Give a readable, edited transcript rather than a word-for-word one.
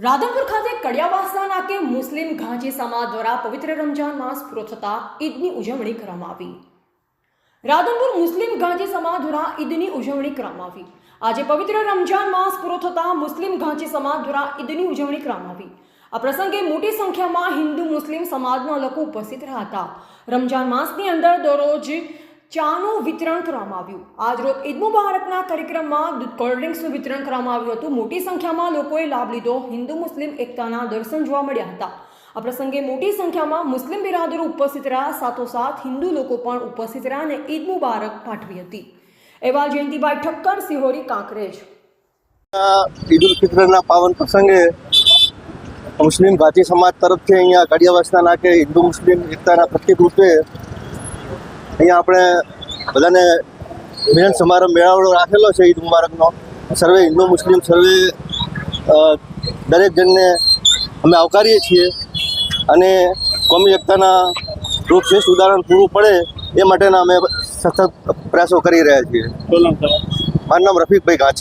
રાધનપુર ખાતે કડિયાવાસના નાકે મુસ્લિમ ઘાંચી સમાજ દ્વારા પવિત્ર રમજાન માસ પૂરો થતા ઈદની ઉજવણી કરવામાં આવી। રાધનપુર મુસ્લિમ ઘાંચી સમાજ દ્વારા ઈદની ઉજવણી કરવામાં આવી। આજે પવિત્ર રમજાન માસ પૂરો થતા મુસ્લિમ ઘાંચી સમાજ દ્વારા ઈદની ઉજવણી કરવામાં આવી। આ પ્રસંગે મોટી સંખ્યામાં હિન્દુ મુસ્લિમ સમાજના લોકો ઉપસ્થિત રહ્યા હતા। રમજાન માસની અંદર દરરોજ ચાનું વિતરણ કરવામાં આવ્યું। આજ રોજ ઈદ મુબારકના કાર્યક્રમમાં કોલ્ડ ડ્રિંક્સનું વિતરણ કરવામાં આવ્યું હતું। મોટી સંખ્યામાં લોકોએ લાભ લીધો। હિન્દુ મુસ્લિમ એકતાના દર્શન જોવા મળ્યા હતા। આ પ્રસંગે મોટી સંખ્યામાં મુસ્લિમ બિરાદરો ઉપસ્થિત રહ્યા, સાથોસાથ હિન્દુ લોકો પણ ઉપસ્થિત રહ્યા અને ઈદ મુબારક પાઠવી હતી। એવા જયંતિભાઈ ઠક્કર, સિહોરી, કાંકરેજ। ઈદ ઉલ ફિત્રના પાવન પ્રસંગે મુસ્લિમ ઘાંચી સમાજ તરફથી અહીંયા કડિયાવાસના નાકે હિન્દુ મુસ્લિમ એકતાના પ્રતીક રૂપે અહીંયા આપણે બધાને મિલન સમારંભ મેળાવડો રાખેલો છે ઈદ મુબારકનો। સર્વે હિન્દુ મુસ્લિમ સર્વે દરેક જણને અમે આવકારીએ છીએ અને કોમી એકતાના રૂપ શ્રેષ્ઠ ઉદાહરણ પૂરું પડે એ માટેના અમે સતત પ્રયાસો કરી રહ્યા છીએ। મારું નામ રફીકભાઈ ઘાંચી।